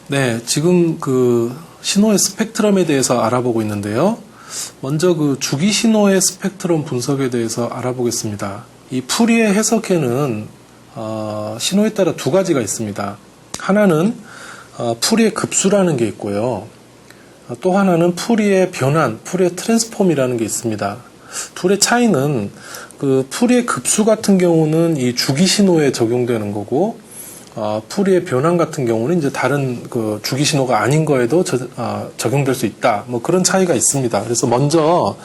네, 지금 그 신호의 스펙트럼에 대해서 알아보고 있는데요. 먼저 그 주기 신호의 스펙트럼 분석에 대해서 알아보겠습니다. 이 푸리의 해석에는 신호에 따라 두 가지가 있습니다. 하나는 푸리의 급수라는 게 있고요. 또 하나는 푸리의 변환, 푸리의 트랜스폼이라는 게 있습니다. 둘의 차이는 그 푸리의 급수 같은 경우는 이 주기 신호에 적용되는 거고, 푸리의 변환 같은 경우는 이제 다른 그 주기 신호가 아닌 거에도 적용될 수 있다. 뭐 그런 차이가 있습니다. 그래서 먼저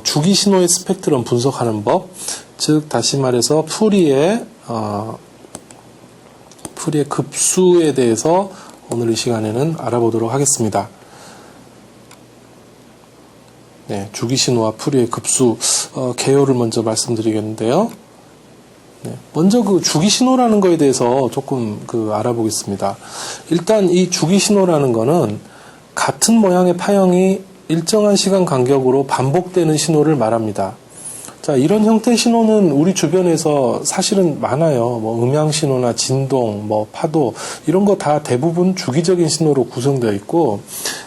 주기 신호의 스펙트럼 분석하는 법, 즉 다시 말해서 푸리의 급수에 대해서 오늘 이 시간에는 알아보도록 하겠습니다. 네, 주기 신호와 푸리의 급수 개요를 먼저 말씀드리겠는데요. 네, 먼저 그 주기 신호라는 거에 대해서 조금 알아보겠습니다. 일단 이 주기 신호라는 거는 같은 모양의 파형이 일정한 시간 간격으로 반복되는 신호를 말합니다. 자, 이런 형태의 신호는 우리 주변에서 사실은 많아요. 뭐 음향 신호나 진동, 뭐 파도 이런 거 다 대부분 주기적인 신호로 구성되어 있고,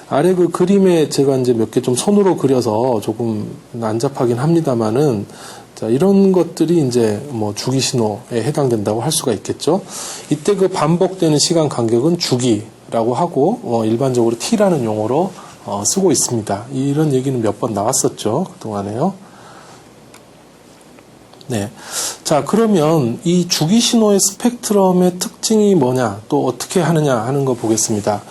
아래 그 그림에 제가 이제 몇 개 좀 손으로 그려서 조금 난잡하긴 합니다만은, 자, 이런 것들이 이제 뭐 주기 신호에 해당된다고 할 수가 있겠죠. 이때 그 반복되는 시간 간격은 주기라고 하고, 일반적으로 T라는 용어로 쓰고 있습니다. 이런 얘기는 몇 번 나왔었죠, 그동안에요. 네. 자, 그러면 이 주기 신호의 스펙트럼의 특징이 뭐냐, 또 어떻게 하느냐 하는 거 보겠습니다.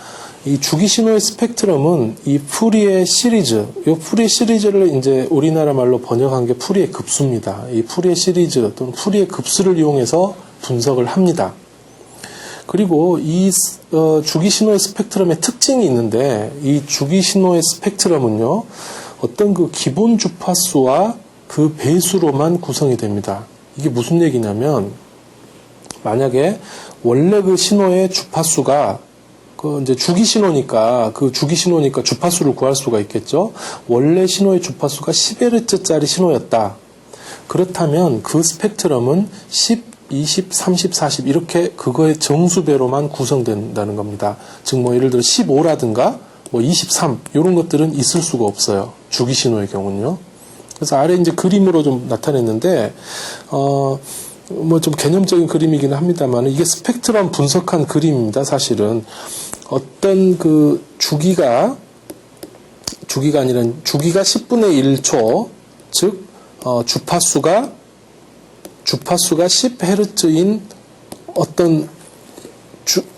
이 주기 신호의 스펙트럼은 이 푸리의 시리즈, 이 푸리의 시리즈를 이제 우리나라 말로 번역한 게 푸리의 급수입니다. 이 푸리의 시리즈 또는 푸리의 급수를 이용해서 분석을 합니다. 그리고 이 주기 신호의 스펙트럼의 특징이 있는데, 이 주기 신호의 스펙트럼은요, 어떤 그 기본 주파수와 그 배수로만 구성이 됩니다. 이게 무슨 얘기냐면, 만약에 원래 그 신호의 주파수가 이제 주기 신호니까 주파수를 구할 수가 있겠죠. 원래 신호의 주파수가 10Hz짜리 신호였다. 그렇다면 그 스펙트럼은 10, 20, 30, 40 이렇게 그거의 정수배로만 구성된다는 겁니다. 즉 뭐 예를 들어 15라든가 뭐 23 이런 것들은 있을 수가 없어요. 주기 신호의 경우는요. 그래서 아래 이제 그림으로 좀 나타냈는데 뭐 좀 개념적인 그림이긴 합니다만, 이게 스펙트럼 분석한 그림입니다. 사실은 어떤 그 주기가 아니라 주기가 10분의 1초, 즉 주파수가 10Hz인 어떤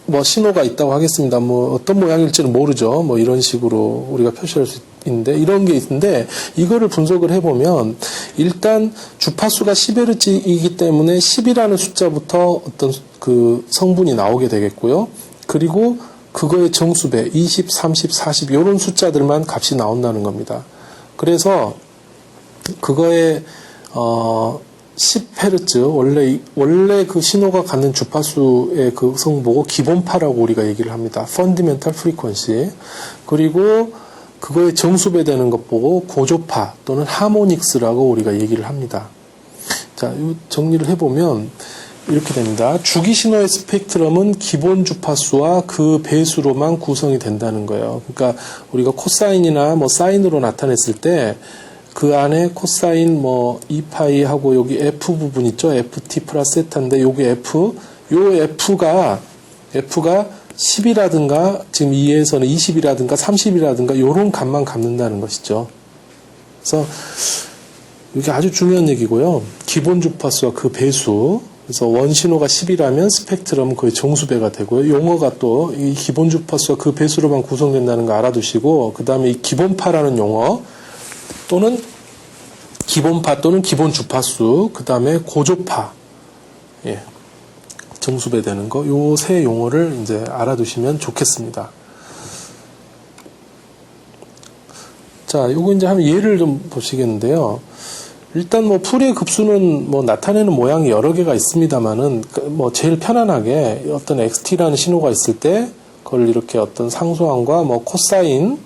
뭐 신호가 있다고 하겠습니다. 뭐 어떤 모양일지는 모르죠. 뭐 이런 식으로 우리가 표시할 수 있는데, 이런 게 있는데, 이거를 분석을 해보면 일단 주파수가 10Hz이기 때문에 10이라는 숫자부터 어떤 그 성분이 나오게 되겠고요. 그리고 그거의 정수배 20, 30, 40 이런 숫자들만 값이 나온다는 겁니다. 그래서 그거의 10Hz 원래 그 신호가 갖는 주파수의 그 성보고 기본파라고 우리가 얘기를 합니다. Fundamental Frequency. 그리고 그거의 정수배 되는 것 보고 고조파 또는 하모닉스라고 우리가 얘기를 합니다. 자, 이 정리를 해보면 이렇게 됩니다. 주기 신호의 스펙트럼은 기본 주파수와 그 배수로만 구성이 된다는 거예요. 그러니까 우리가 코사인이나 뭐 사인으로 나타냈을 때 그 안에 코사인 뭐 2파이 하고 여기 F 부분 있죠. FT 플러스 세타인데 여기 요 F가 10이라든가 지금 이에서는 20이라든가 30이라든가 요런 값만 갖는다는 것이죠. 그래서 이게 아주 중요한 얘기고요. 기본 주파수와 그 배수. 그래서 원신호가 10이라면 스펙트럼은 거의 정수배가 되고요. 용어가 또 이 기본 주파수와 그 배수로만 구성된다는 거 알아두시고, 그 다음에 이 기본파라는 용어 또는 기본파 또는 기본 주파수, 그 다음에 고조파, 예, 정수배 되는 거, 요 세 용어를 이제 알아두시면 좋겠습니다. 자, 요거 이제 한번 예를 좀 보시겠는데요. 일단 뭐 푸리의 급수는 뭐 나타내는 모양이 여러 개가 있습니다만은, 뭐 제일 편안하게 어떤 XT라는 신호가 있을 때 그걸 이렇게 어떤 상수항과 뭐 코사인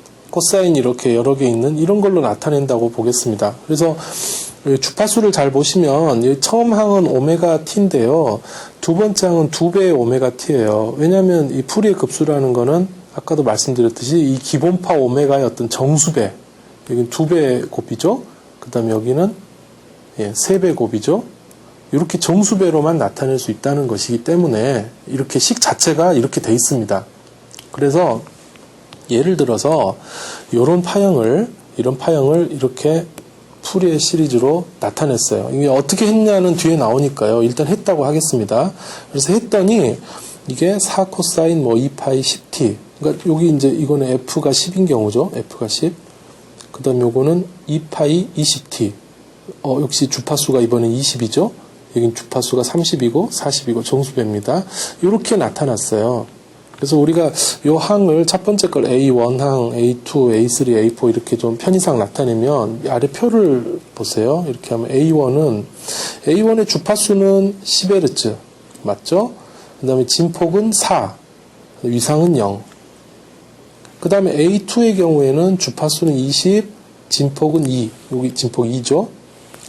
이렇게 여러 개 있는 이런 걸로 나타낸다고 보겠습니다. 그래서 주파수를 잘 보시면 처음 항은 오메가 t인데요. 두 번째 항은 2배의 오메가 t예요. 왜냐하면 이 풀이의 급수라는 거는 아까도 말씀드렸듯이 이 기본파 오메가의 어떤 정수배, 여기는 2배의 곱이죠. 그 다음에 여기는 3배 곱이죠. 이렇게 정수배로만 나타낼 수 있다는 것이기 때문에 이렇게 식 자체가 이렇게 돼 있습니다. 그래서 예를 들어서 이런 파형을 이렇게 풀이의 시리즈로 나타냈어요. 이게 어떻게 했냐는 뒤에 나오니까요. 일단 했다고 하겠습니다. 그래서 했더니 이게 4 코사인 2파이 10t. 그러니까 여기 이제 이거는 f가 10인 경우죠. f가 10. 그 다음 요거는 2파이 20t. 역시 주파수가 이번엔 20이죠. 여긴 주파수가 30이고 40이고 정수배입니다. 이렇게 나타났어요. 그래서 우리가 이 항을 첫 번째 걸 A1항, A2, A3, A4 이렇게 좀 편의상 나타내면 아래 표를 보세요. 이렇게 하면 A1의 주파수는 10Hz 맞죠? 그 다음에 진폭은 4, 위상은 0. 그 다음에 A2의 경우에는 주파수는 20, 진폭은 2, 여기 진폭 2죠.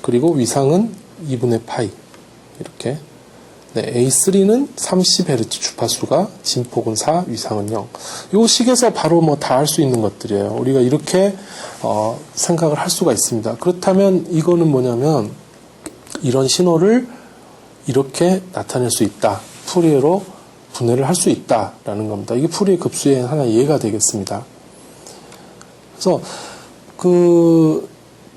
그리고 위상은 2분의 파이 이렇게. 네, A3는 30Hz 주파수가 진폭은 4, 위상은 0. 이 식에서 바로 다 알 수 있는 것들이에요. 우리가 이렇게 생각을 할 수가 있습니다. 그렇다면 이거는 뭐냐면 이런 신호를 이렇게 나타낼 수 있다. 푸리에로 분해를 할 수 있다라는 겁니다. 이게 푸리에 급수의 하나의 예가 되겠습니다. 그래서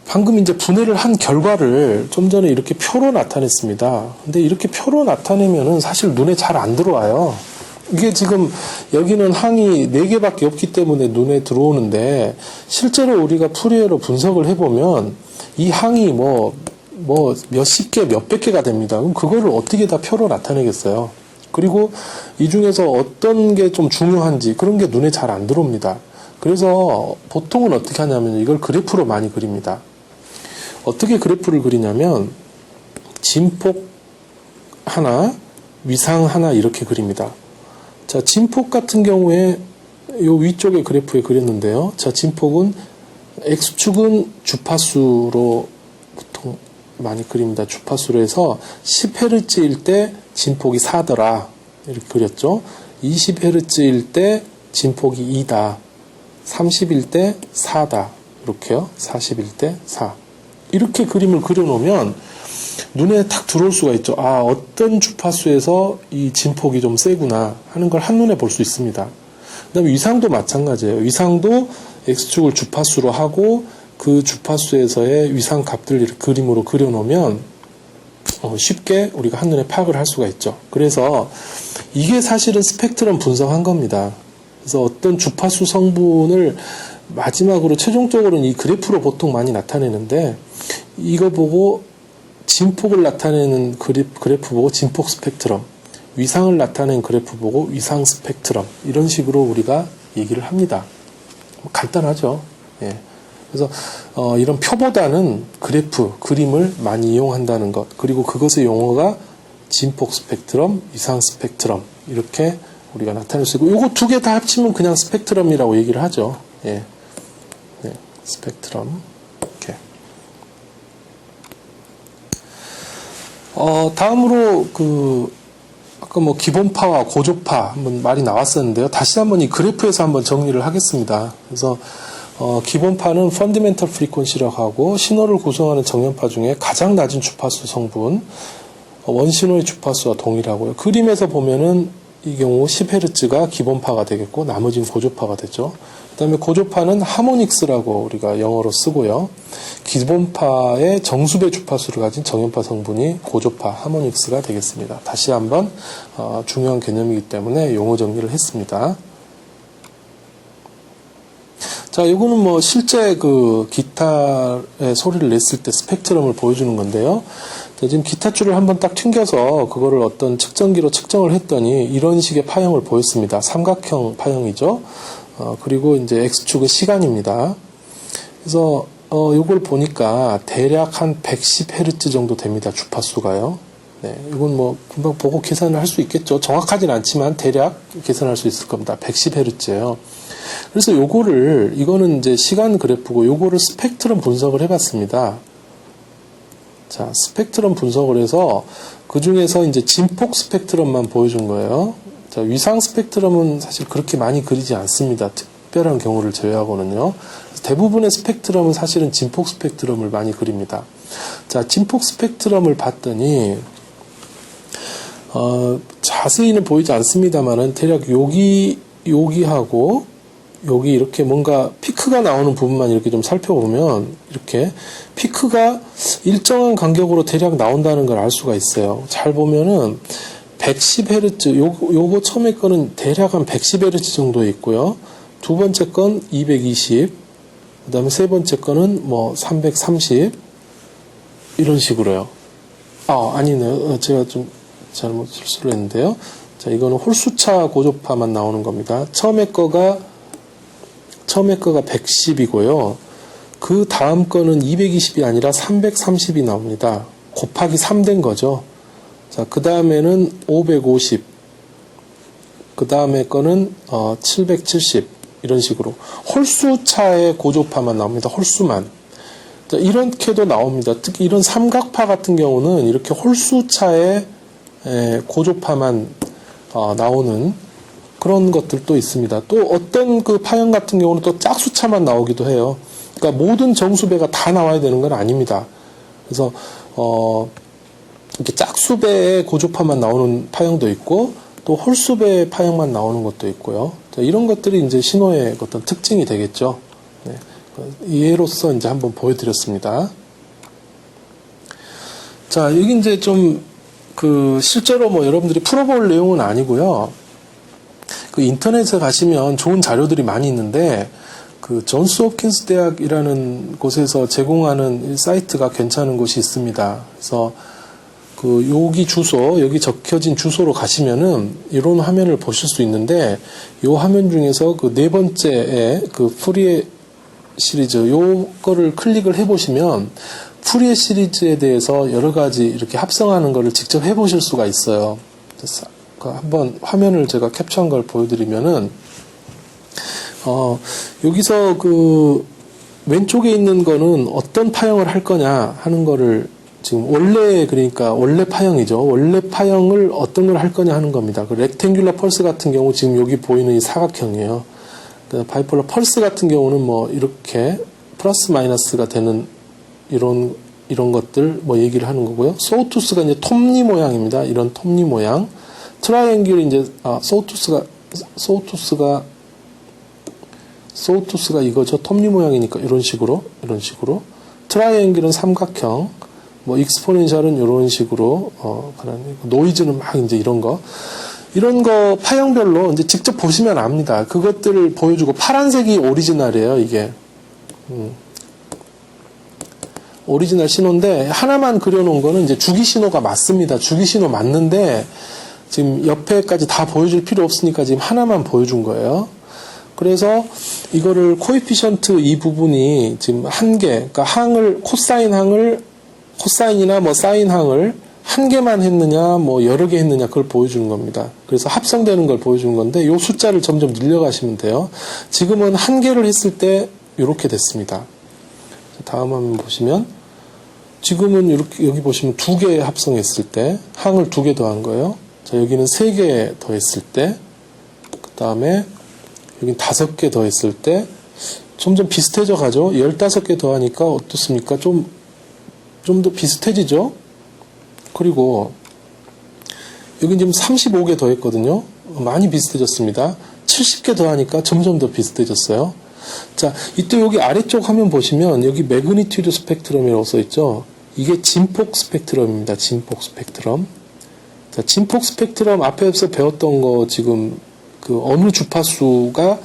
방금 이제 분해를 한 결과를 좀 전에 이렇게 표로 나타냈습니다. 근데 이렇게 표로 나타내면은 사실 눈에 잘 안 들어와요. 이게 지금 여기는 항이 4개밖에 없기 때문에 눈에 들어오는데 실제로 우리가 푸리에로 분석을 해보면 이 항이 몇십 개, 몇백 개가 됩니다. 그럼 그거를 어떻게 다 표로 나타내겠어요? 그리고 이 중에서 어떤 게 좀 중요한지 그런 게 눈에 잘 안 들어옵니다. 그래서 보통은 어떻게 하냐면 이걸 그래프로 많이 그립니다. 어떻게 그래프를 그리냐면 진폭 하나, 위상 하나 이렇게 그립니다. 자, 진폭 같은 경우에 요 위쪽에 그래프에 그렸는데요. 자, 진폭은 X축은 주파수로 보통 많이 그립니다. 주파수로 해서 10Hz일 때 진폭이 4더라. 이렇게 그렸죠. 20Hz일 때 진폭이 2다. 30일 때 4다. 이렇게요. 40일 때 4. 이렇게 그림을 그려놓으면 눈에 탁 들어올 수가 있죠. 어떤 주파수에서 이 진폭이 좀 세구나 하는 걸 한눈에 볼 수 있습니다. 그 다음에 위상도 마찬가지예요. 위상도 X축을 주파수로 하고 그 주파수에서의 위상 값들을 이렇게 그림으로 그려놓으면 쉽게 우리가 한눈에 파악을 할 수가 있죠. 그래서 이게 사실은 스펙트럼 분석한 겁니다. 그래서 어떤 주파수 성분을 마지막으로 최종적으로는 이 그래프로 보통 많이 나타내는데 이거 보고 진폭을 나타내는 그래프 보고 진폭 스펙트럼, 위상을 나타내는 그래프 보고 위상 스펙트럼 이런 식으로 우리가 얘기를 합니다. 간단하죠. 예. 그래서 이런 표보다는 그래프, 그림을 많이 이용한다는 것 그리고 그것의 용어가 진폭 스펙트럼, 위상 스펙트럼 이렇게 우리가 나타낼 수 있고 요거 두 개 다 합치면 그냥 스펙트럼이라고 얘기를 하죠. 예. 네, 스펙트럼. 이렇게. 다음으로 아까 기본파와 고조파 한번 말이 나왔었는데요. 다시 한번 이 그래프에서 한번 정리를 하겠습니다. 그래서 기본파는 펀디멘털 프리퀀시라고 하고 신호를 구성하는 정연파 중에 가장 낮은 주파수 성분 원신호의 주파수와 동일하고요. 그림에서 보면은 이 경우 10Hz가 기본파가 되겠고 나머지는 고조파가 되죠. 그 다음에 고조파는 하모닉스라고 우리가 영어로 쓰고요. 기본파의 정수배 주파수를 가진 정연파 성분이 고조파 하모닉스가 되겠습니다. 다시 한번 중요한 개념이기 때문에 용어 정리를 했습니다. 자, 이거는 실제 기타의 소리를 냈을 때 스펙트럼을 보여주는 건데요. 지금 기타줄을 한번 딱 튕겨서 그거를 어떤 측정기로 측정을 했더니 이런 식의 파형을 보였습니다. 삼각형 파형이죠. 그리고 이제 X축은 시간입니다. 그래서 이걸 보니까 대략 한 110Hz 정도 됩니다. 주파수가요. 네, 이건 금방 보고 계산을 할 수 있겠죠. 정확하진 않지만 대략 계산할 수 있을 겁니다. 110Hz예요. 그래서 이거는 이제 시간 그래프고 요거를 스펙트럼 분석을 해봤습니다. 자, 스펙트럼 분석을 해서 그 중에서 이제 진폭 스펙트럼만 보여준 거예요. 자, 위상 스펙트럼은 사실 그렇게 많이 그리지 않습니다. 특별한 경우를 제외하고는요. 대부분의 스펙트럼은 사실은 진폭 스펙트럼을 많이 그립니다. 자, 진폭 스펙트럼을 봤더니 자세히는 보이지 않습니다만은 대략 여기하고 여기 이렇게 뭔가 피크가 나오는 부분만 이렇게 좀 살펴보면 이렇게 피크가 일정한 간격으로 대략 나온다는 걸 알 수가 있어요. 잘 보면은 110Hz, 요거 처음에 거는 대략 한 110Hz 정도에 있고요. 두 번째 건 220, 그 다음에 세 번째 거는 뭐 330, 이런 식으로요. 아니네요. 제가 좀 잘못 실수를 했는데요. 자, 이거는 홀수차 고조파만 나오는 겁니다. 처음에 거가 110이고요. 그 다음 거는 220이 아니라 330이 나옵니다. 곱하기 3 된 거죠. 자, 그 다음에는 550. 그 다음에 거는 770. 이런 식으로. 홀수차의 고조파만 나옵니다. 홀수만. 자, 이렇게도 나옵니다. 특히 이런 삼각파 같은 경우는 이렇게 홀수차의 고조파만 나오는 그런 것들도 있습니다. 또 어떤 그 파형 같은 경우는 또 짝수차만 나오기도 해요. 그러니까 모든 정수배가 다 나와야 되는 건 아닙니다. 그래서 이렇게 짝수배의 고조파만 나오는 파형도 있고 또 홀수배의 파형만 나오는 것도 있고요. 자, 이런 것들이 이제 신호의 어떤 특징이 되겠죠. 네. 예로서 이제 한번 보여드렸습니다. 자, 여기 이제 좀 실제로 뭐 여러분들이 풀어볼 내용은 아니고요. 그 인터넷에 가시면 좋은 자료들이 많이 있는데 그 존스 홉킨스 대학이라는 곳에서 제공하는 사이트가 괜찮은 곳이 있습니다. 그래서 그 여기 여기 적혀진 주소로 가시면은 이런 화면을 보실 수 있는데 이 화면 중에서 그 네 번째에 그 푸리에 시리즈 요거를 클릭을 해보시면 푸리에 시리즈에 대해서 여러 가지 이렇게 합성하는 거를 직접 해보실 수가 있어요. 한번 화면을 제가 캡처한 걸 보여드리면은 여기서 그 왼쪽에 있는 거는 어떤 파형을 할 거냐 하는 거를 지금 그러니까 원래 파형이죠. 원래 파형을 어떤 걸 할 거냐 하는 겁니다. 그 렉탱귤러 펄스 같은 경우 지금 여기 보이는 이 사각형이에요. 바이폴러 펄스 같은 경우는 뭐 이렇게 플러스 마이너스가 되는 이런 것들 뭐 얘기를 하는 거고요. 소우투스가 이제 톱니 모양입니다. 이런 톱니 모양. 트라이앵귤이 이제 소우투스가 이거죠. 톱니 모양이니까 이런 식으로 트라이앵귤은 삼각형, 뭐 익스포넨셜은 이런 식으로 노이즈는 막 이제 이런 거 파형별로 이제 직접 보시면 압니다. 그것들을 보여주고 파란색이 오리지널이에요. 이게 오리지널 신호인데 하나만 그려놓은 거는 이제 주기 신호가 맞습니다. 주기 신호 맞는데 지금 옆에까지 다 보여줄 필요 없으니까 지금 하나만 보여준 거예요. 그래서 이거를 코에피션트 이 부분이 지금 한 개, 그러니까 코사인이나 뭐 사인 항을 한 개만 했느냐, 뭐 여러 개 했느냐, 그걸 보여주는 겁니다. 그래서 합성되는 걸 보여주는 건데, 요 숫자를 점점 늘려가시면 돼요. 지금은 한 개를 했을 때, 이렇게 됐습니다. 다음 화면 보시면, 지금은 이렇게, 여기 보시면 두 개 합성했을 때, 항을 두 개 더한 거예요. 자, 여기는 세 개 더했을 때, 그 다음에, 여긴 5개 더했을 때, 점점 비슷해져 가죠? 15개 더하니까 어떻습니까? 좀 더 비슷해지죠? 그리고 여기 지금 35개 더했거든요. 많이 비슷해졌습니다. 70개 더하니까 점점 더 비슷해졌어요. 자, 이때 여기 아래쪽 화면 보시면 여기 매그니튜드 스펙트럼이라고 써있죠. 이게 진폭 스펙트럼입니다. 진폭 스펙트럼. 자, 진폭 스펙트럼 앞에서 배웠던 거 지금 그 어느 주파수가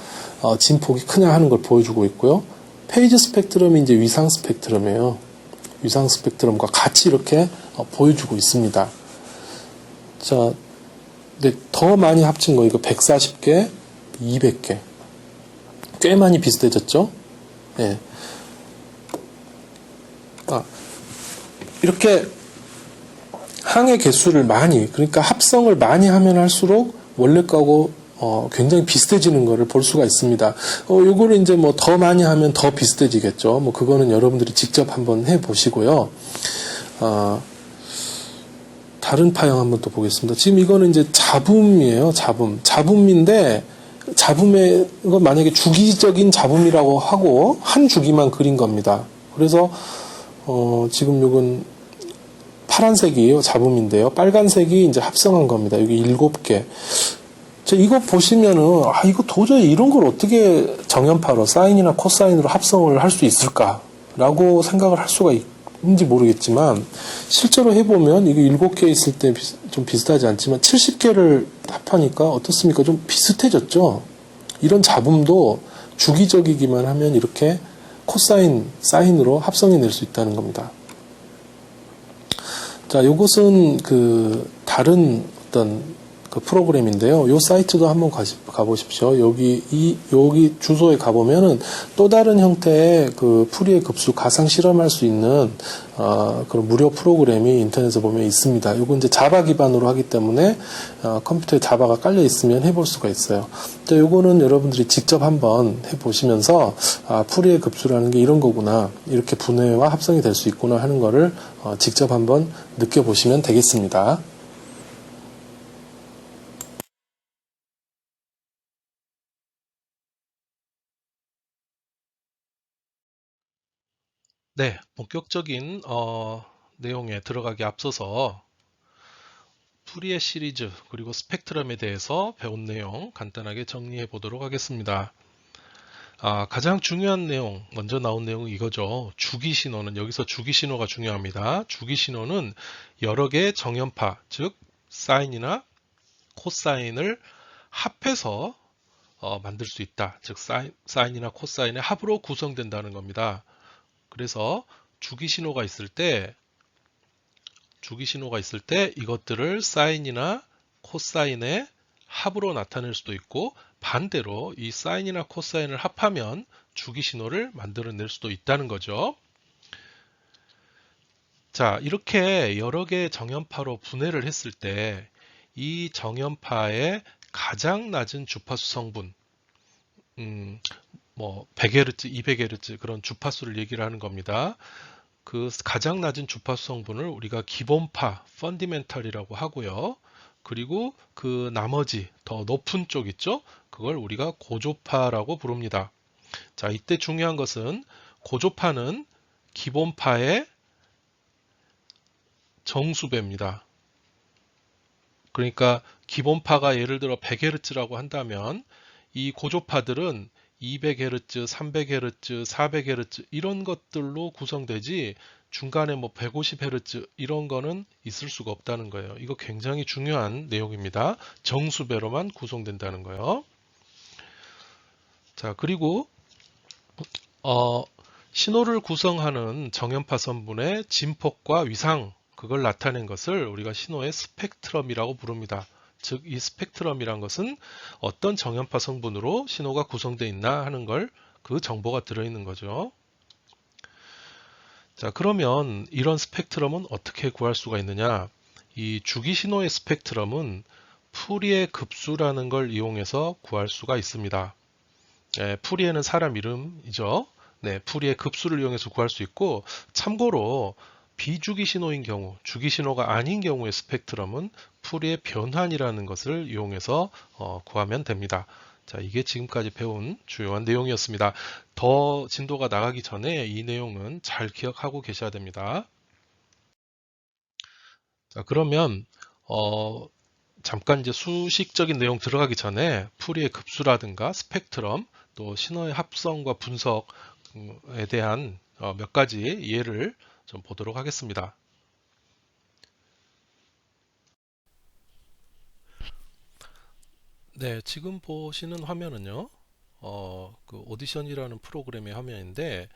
진폭이 크냐 하는 걸 보여주고 있고요. 페이지 스펙트럼이 이제 위상 스펙트럼이에요. 위상 스펙트럼과 같이 이렇게 보여주고 있습니다. 자, 근데 더 많이 합친 거 이거 140개, 200개. 꽤 많이 비슷해졌죠? 예. 이렇게 항의 개수를 많이, 그러니까 합성을 많이 하면 할수록 원래 거하고 굉장히 비슷해지는 것을 볼 수가 있습니다. 요거를 이제 뭐 더 많이 하면 더 비슷해지겠죠. 뭐 그거는 여러분들이 직접 한번 해 보시고요. 어, 다른 파형 한번 또 보겠습니다. 지금 이거는 이제 잡음이에요. 잡음인데 잡음의 이건 만약에 주기적인 잡음이라고 하고 한 주기만 그린 겁니다. 그래서 지금 이건 파란색이 잡음인데요. 빨간색이 이제 합성한 겁니다. 여기 7개. 이거 보시면은 이거 도저히 이런 걸 어떻게 정연파로 사인이나 코사인으로 합성을 할 수 있을까라고 생각을 할 수가 있는지 모르겠지만 실제로 해보면 이게 7개 있을 때 좀 비슷하지 않지만 70개를 합하니까 어떻습니까? 좀 비슷해졌죠. 이런 잡음도 주기적이기만 하면 이렇게 코사인, 사인으로 합성해낼 수 있다는 겁니다. 자, 요것은 그 다른 어떤 그 프로그램인데요. 요 사이트도 한번 가보십시오. 여기 주소에 가보면은 또 다른 형태의 그 풀이의 급수 가상 실험할 수 있는 그런 무료 프로그램이 인터넷에 보면 있습니다. 요거 이제 자바 기반으로 하기 때문에 컴퓨터에 자바가 깔려 있으면 해볼 수가 있어요. 자, 요거는 여러분들이 직접 한번 해보시면서 풀이의 급수라는 게 이런 거구나, 이렇게 분해와 합성이 될 수 있구나 하는 거를 직접 한번 느껴보시면 되겠습니다. 네, 본격적인 내용에 들어가기 앞서서 푸리에 시리즈 그리고 스펙트럼에 대해서 배운 내용 간단하게 정리해 보도록 하겠습니다. 가장 중요한 내용, 먼저 나온 내용은 이거죠. 주기신호는, 여기서 주기신호가 중요합니다. 주기신호는 여러 개의 정연파, 즉 사인이나 코사인을 합해서 만들 수 있다. 즉 사인이나 코사인의 합으로 구성된다는 겁니다. 그래서 주기신호가 있을 때 이것들을 사인이나 코사인의 합으로 나타낼 수도 있고, 반대로 이 사인이나 코사인을 합하면 주기신호를 만들어낼 수도 있다는 거죠. 자, 이렇게 여러 개의 정연파로 분해를 했을 때 이 정연파의 가장 낮은 주파수 성분, 뭐 100Hz, 200Hz 그런 주파수를 얘기를 하는 겁니다. 그 가장 낮은 주파수 성분을 우리가 기본파, 펀디멘탈이라고 하고요. 그리고 그 나머지 더 높은 쪽 있죠? 그걸 우리가 고조파라고 부릅니다. 자, 이때 중요한 것은 고조파는 기본파의 정수배입니다. 그러니까 기본파가 예를 들어 100Hz라고 한다면 이 고조파들은 200Hz, 300Hz, 400Hz 이런 것들로 구성되지 중간에 뭐 150Hz 이런 거는 있을 수가 없다는 거예요. 이거 굉장히 중요한 내용입니다. 정수배로만 구성된다는 거예요. 자, 그리고 신호를 구성하는 정연파 성분의 진폭과 위상, 그걸 나타낸 것을 우리가 신호의 스펙트럼이라고 부릅니다. 즉, 이 스펙트럼이란 것은 어떤 정연파 성분으로 신호가 구성되어 있나 하는 걸, 그 정보가 들어있는 거죠. 자, 그러면 이런 스펙트럼은 어떻게 구할 수가 있느냐? 이 주기신호의 스펙트럼은 푸리의 급수라는 걸 이용해서 구할 수가 있습니다. 푸리에는 사람 이름이죠. 네, 푸리의 급수를 이용해서 구할 수 있고, 참고로 비주기 신호인 경우, 주기 신호가 아닌 경우의 스펙트럼은 푸리의 변환이라는 것을 이용해서 구하면 됩니다. 자, 이게 지금까지 배운 주요한 내용이었습니다. 더 진도가 나가기 전에 이 내용은 잘 기억하고 계셔야 됩니다. 자, 그러면 잠깐 이제 수식적인 내용 들어가기 전에 푸리의 급수라든가 스펙트럼, 또 신호의 합성과 분석에 대한 몇 가지 예를 좀 보도록 하겠습니다. 네, 지금 보시는 화면은요, 그 오디션이라는 프로그램의 화면인데,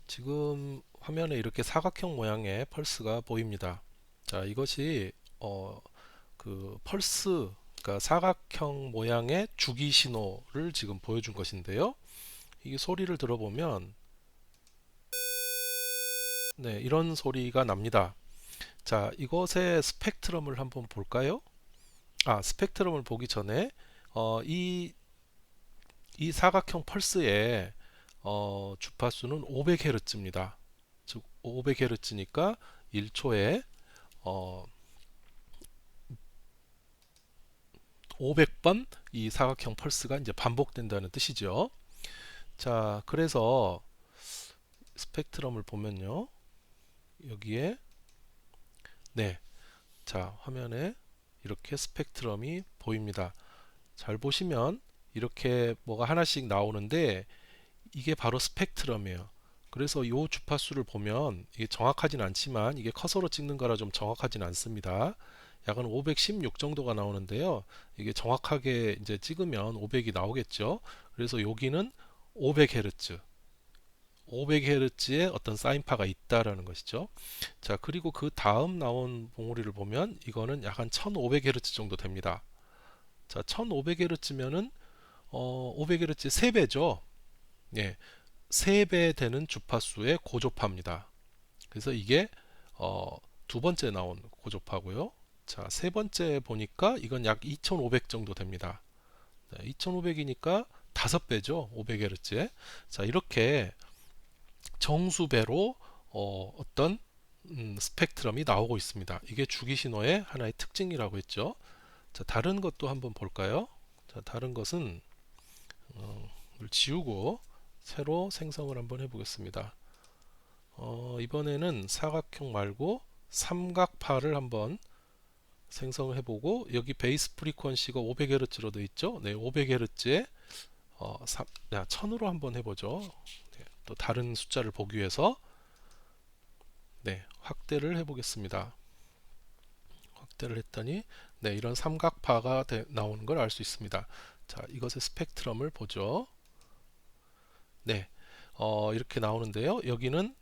지금 화면에 이렇게 사각형 모양의 펄스가 보입니다. 자, 이것이 그 펄스, 그러니까 사각형 모양의 주기 신호를 지금 보여준 것인데요. 이 소리를 들어보면 네, 이런 소리가 납니다. 자, 이것의 스펙트럼을 한번 볼까요? 스펙트럼을 보기 전에 이 사각형 펄스의 주파수는 500Hz입니다. 즉 500Hz니까 1초에 500번 이 사각형 펄스가 이제 반복된다는 뜻이죠. 자, 그래서 스펙트럼을 보면요. 여기에 네, 자, 화면에 이렇게 스펙트럼이 보입니다. 잘 보시면 이렇게 뭐가 하나씩 나오는데 이게 바로 스펙트럼이에요. 그래서 이 주파수를 보면 이게 정확하진 않지만 이게 커서로 찍는 거라 좀 정확하진 않습니다. 약은 516 정도가 나오는데요. 이게 정확하게 이제 찍으면 500이 나오겠죠. 그래서 여기는 500Hz, 500Hz의 어떤 사인파가 있다라는 것이죠. 자, 그리고 그 다음 나온 봉우리를 보면 이거는 약 한 1500Hz 정도 됩니다. 자, 1500Hz면은 500Hz 3배죠. 예, 3배 되는 주파수의 고조파입니다. 그래서 이게 두 번째 나온 고조파고요. 자, 세 번째 보니까 이건 약 2500 정도 됩니다. 2500이니까 5배죠. 500Hz에. 자, 이렇게 정수배로 어떤 스펙트럼이 나오고 있습니다. 이게 주기 신호의 하나의 특징이라고 했죠. 자, 다른 것도 한번 볼까요? 자, 다른 것은 이걸 지우고 새로 생성을 한번 해보겠습니다. 이번에는 사각형 말고 삼각파를 한번 생성을 해보고 여기 베이스 프리퀀시가 500Hz로 되어 있죠. 네, 500Hz에 1000으로 한번 해보죠. 네, 또 다른 숫자를 보기 위해서 네, 확대를 해보겠습니다. 확대를 했더니 네, 이런 삼각파가 나오는 걸 알 수 있습니다. 자, 이것의 스펙트럼을 보죠. 네, 이렇게 나오는데요. 여기는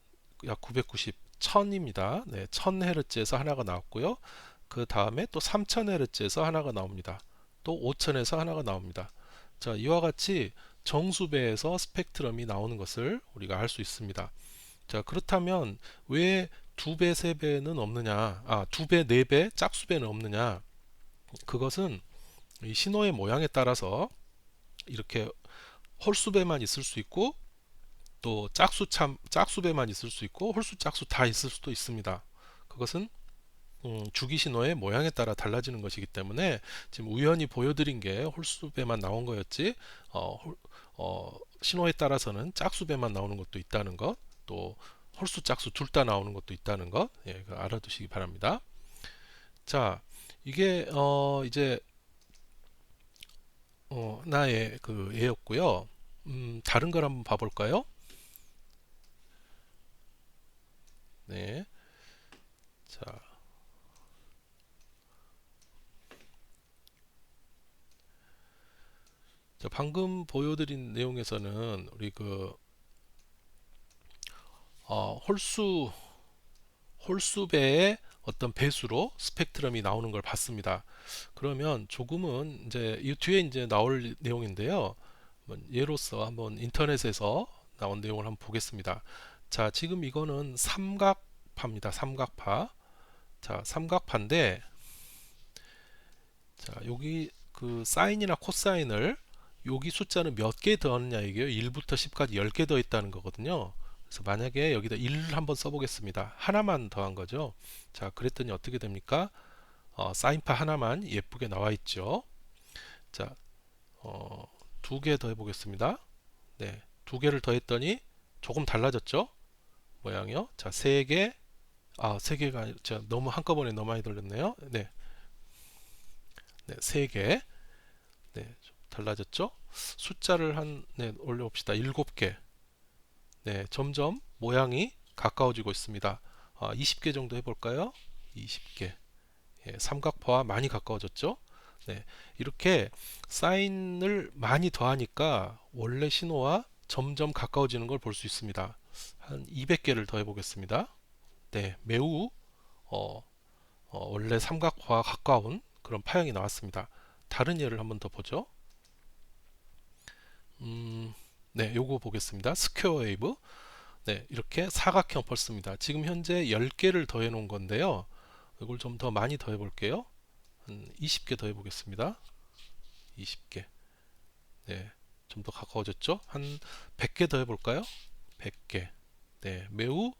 약 990, 1000입니다. 네, 1000Hz에서 하나가 나왔고요. 그 다음에 또 3000Hz에서 하나가 나옵니다. 또 5000에서 하나가 나옵니다. 자, 이와 같이 정수배에서 스펙트럼이 나오는 것을 우리가 알 수 있습니다. 자, 그렇다면 왜 2배, 3배는 없느냐? 2배, 4배, 짝수배는 없느냐? 그것은 이 신호의 모양에 따라서 이렇게 홀수배만 있을 수 있고 또 짝수배만 있을 수 있고 홀수, 짝수 다 있을 수도 있습니다. 그것은 주기 신호의 모양에 따라 달라지는 것이기 때문에 지금 우연히 보여드린 게 홀수배만 나온 거였지 신호에 따라서는 짝수배만 나오는 것도 있다는 것, 또 홀수, 짝수 둘 다 나오는 것도 있다는 것, 예, 알아두시기 바랍니다. 자, 이게 이제 하나의 그 예였고요. 다른 걸 한번 봐볼까요? 네, 자, 방금 보여드린 내용에서는 우리 그 홀수배의 어떤 배수로 스펙트럼이 나오는 걸 봤습니다. 그러면 조금은 이제 이 뒤에 이제 나올 내용인데요. 예로서 한번 인터넷에서 나온 내용을 한번 보겠습니다. 자, 지금 이거는 삼각파입니다. 삼각파. 자, 삼각파인데, 자, 여기 그 사인이나 코사인을 여기 숫자는 몇 개 더하느냐 이게요. 1부터 10까지 10개 더 있다는 거거든요. 그래서 만약에 여기다 1을 한번 써보겠습니다. 하나만 더한 거죠. 자, 그랬더니 어떻게 됩니까? 사인파 하나만 예쁘게 나와 있죠. 자, 두 개 더 해보겠습니다. 네, 두 개를 더했더니 조금 달라졌죠? 모양이요. 자, 세 개, 세 개가 제가 너무 한꺼번에 너무 많이 돌렸네요. 네, 네, 세 개, 네, 좀 달라졌죠? 숫자를 네, 올려봅시다. 7개. 네, 점점 모양이 가까워지고 있습니다. 20개 정도 해볼까요? 20개. 예, 삼각파와 많이 가까워졌죠? 네, 이렇게 사인을 많이 더하니까 원래 신호와 점점 가까워지는 걸 볼 수 있습니다. 한 200개를 더 해보겠습니다. 네, 매우 원래 삼각파와 가까운 그런 파형이 나왔습니다. 다른 예를 한번 더 보죠. 네, 요거 보겠습니다. 스퀘어 웨이브. 네, 이렇게 사각형 펄스입니다. 지금 현재 10개를 더해 놓은 건데요. 이걸 좀 더 많이 더해 볼게요. 한 20개 더해 보겠습니다. 20개. 네, 좀 더 가까워졌죠? 한 100개 더 해볼까요? 100개. 네, 매우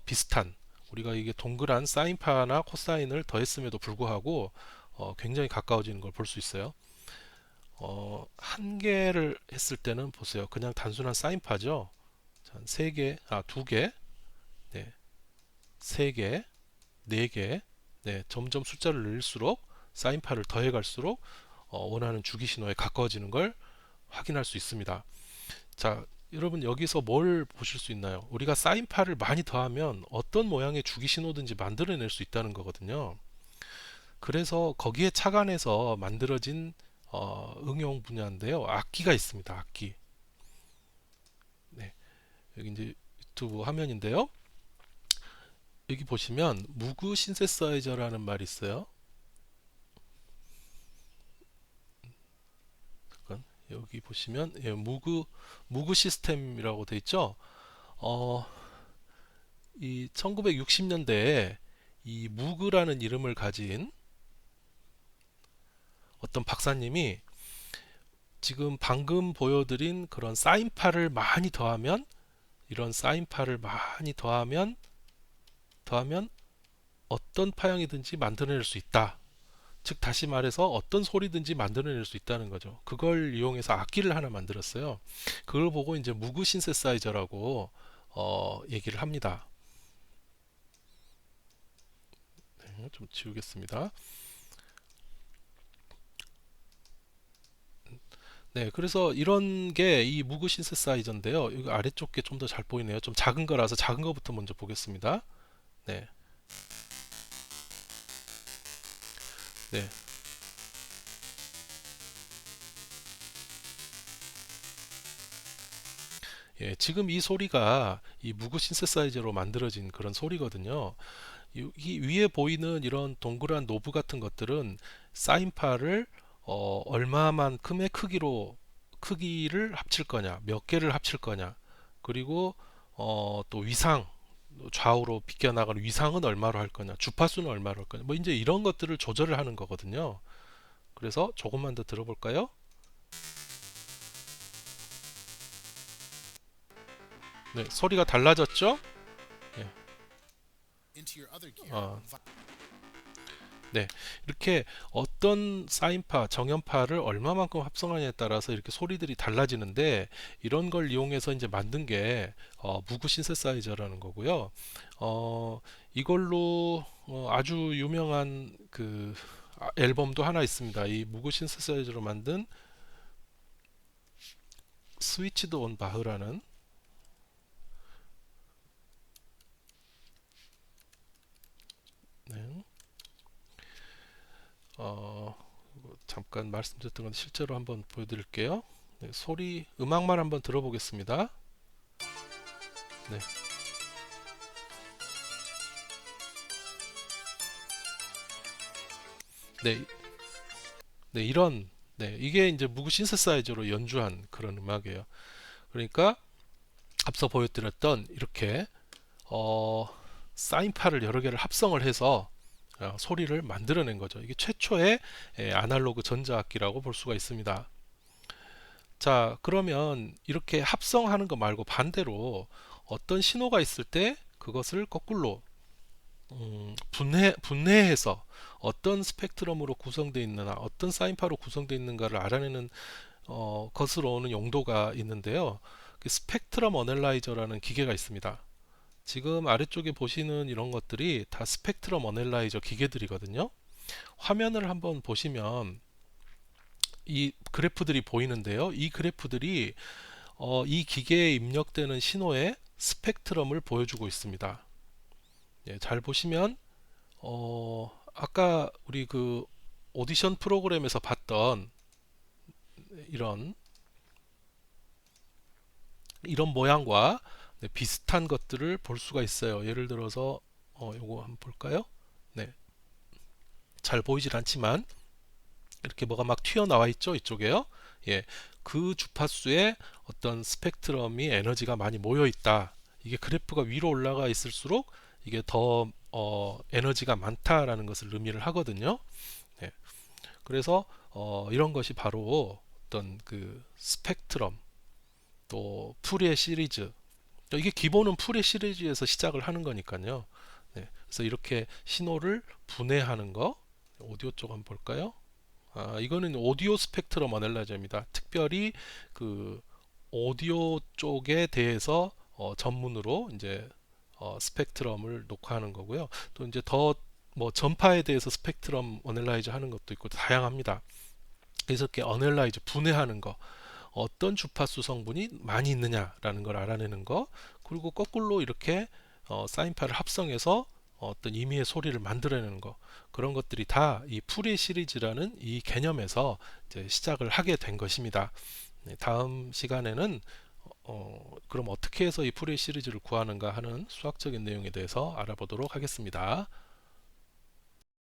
비슷한 우리가 이게 동그란 사인파나 코사인을 더했음에도 불구하고 굉장히 가까워지는 걸 볼 수 있어요. 한 개를 했을 때는 보세요. 그냥 단순한 사인파죠. 자, 세 개, 두 개, 네, 세 개, 네 개, 네, 점점 숫자를 늘릴수록 사인파를 더해 갈수록 원하는 주기 신호에 가까워지는 걸 확인할 수 있습니다. 자, 여러분 여기서 뭘 보실 수 있나요? 우리가 사인파를 많이 더하면 어떤 모양의 주기 신호든지 만들어낼 수 있다는 거거든요. 그래서 거기에 착안해서 만들어진 응용 분야인데요. 악기가 있습니다. 악기. 네, 여기 이제 유튜브 화면인데요. 여기 보시면 무그 신세사이저라는 말이 있어요. 잠깐, 여기 보시면 예, 무그 시스템이라고 돼 있죠. 어, 이 1960년대에 이 무그라는 이름을 가진 어떤 박사님이 지금 방금 보여드린 그런 사인파를 많이 더하면 이런 사인파를 많이 더하면 어떤 파형이든지 만들어낼 수 있다. 즉 다시 말해서 어떤 소리든지 만들어낼 수 있다는 거죠. 그걸 이용해서 악기를 하나 만들었어요. 그걸 보고 이제 무그 신세사이저라고 얘기를 합니다. 네, 좀 지우겠습니다. 네, 그래서 이런 게 이 무그 신세사이저인데요. 여기 아래쪽 게 좀 더 잘 보이네요. 좀 작은 거라서 작은 거부터 먼저 보겠습니다. 네, 네, 예, 지금 이 소리가 이 무그 신세사이저로 만들어진 그런 소리거든요. 이 위에 보이는 이런 동그란 노브 같은 것들은 사인파를 얼마만큼의 크기를 합칠 거냐, 몇 개를 합칠 거냐, 그리고 또 위상, 좌우로 비껴나가는 위상은 얼마로 할 거냐, 주파수는 얼마로 할 거냐, 뭐 이제 이런 것들을 조절을 하는 거거든요. 그래서 조금만 더 들어볼까요? 네, 소리가 달라졌죠? 예, 어, 네, 이렇게 어떤 사인파, 정연파를 얼마만큼 합성하냐에 따라서 이렇게 소리들이 달라지는데 이런 걸 이용해서 이제 만든 게 무그 신세사이저라는 거고요. 이걸로 아주 유명한 그 앨범도 하나 있습니다. 이 무그 신세사이저로 만든 스위치드 온 바흐라는 네, 어, 잠깐 말씀드렸던 건 실제로 한번 보여드릴게요. 네, 소리 음악만 한번 들어보겠습니다. 네, 네, 네, 이게 이제 무그 신세사이저로 연주한 그런 음악이에요. 그러니까 앞서 보여드렸던 이렇게 어, 사인파를 여러 개를 합성을 해서 소리를 만들어낸 거죠. 이게 최초의 아날로그 전자악기라고 볼 수가 있습니다. 자, 그러면 이렇게 합성하는 거 말고 반대로 어떤 신호가 있을 때 그것을 거꾸로 분해해서 어떤 스펙트럼으로 구성되어 있느냐, 어떤 사인파로 구성되어 있는가를 알아내는 것으로 오는 용도가 있는데요. 그 스펙트럼 어널라이저라는 기계가 있습니다. 지금 아래쪽에 보시는 이런 것들이 다 스펙트럼 어널라이저 기계들이거든요. 화면을 한번 보시면 이 그래프들이 보이는데요. 이 그래프들이 이 기계에 입력되는 신호의 스펙트럼을 보여주고 있습니다. 예, 잘 보시면 아까 우리 그 오디션 프로그램에서 봤던 이런 모양과 네, 비슷한 것들을 볼 수가 있어요. 예를 들어서 요거 한번 볼까요? 네, 잘 보이질 않지만 이렇게 뭐가 막 튀어나와 있죠, 이쪽에요. 예, 그 주파수에 어떤 스펙트럼이 에너지가 많이 모여 있다. 이게 그래프가 위로 올라가 있을수록 이게 더 에너지가 많다라는 것을 의미를 하거든요. 네, 그래서 이런 것이 바로 어떤 그 스펙트럼 또 푸리에 시리즈, 이게 기본은 푸리에 시리즈에서 시작을 하는 거니까요. 네, 그래서 이렇게 신호를 분해하는 거, 오디오 쪽 한번 볼까요? 이거는 오디오 스펙트럼 어널라이저입니다. 특별히 그 오디오 쪽에 대해서 전문으로 이제 스펙트럼을 녹화하는 거고요. 또 이제 더 뭐 전파에 대해서 스펙트럼 어널라이저 하는 것도 있고 다양합니다. 그래서 이렇게 어널라이저 분해하는 거, 어떤 주파수 성분이 많이 있느냐라는 걸 알아내는 거, 그리고 거꾸로 이렇게 사인파를 합성해서 어떤 임의의 소리를 만들어내는 거, 그런 것들이 다 이 푸리에 시리즈라는 이 개념에서 이제 시작을 하게 된 것입니다. 네, 다음 시간에는 그럼 어떻게 해서 이 푸리에 시리즈를 구하는가 하는 수학적인 내용에 대해서 알아보도록 하겠습니다.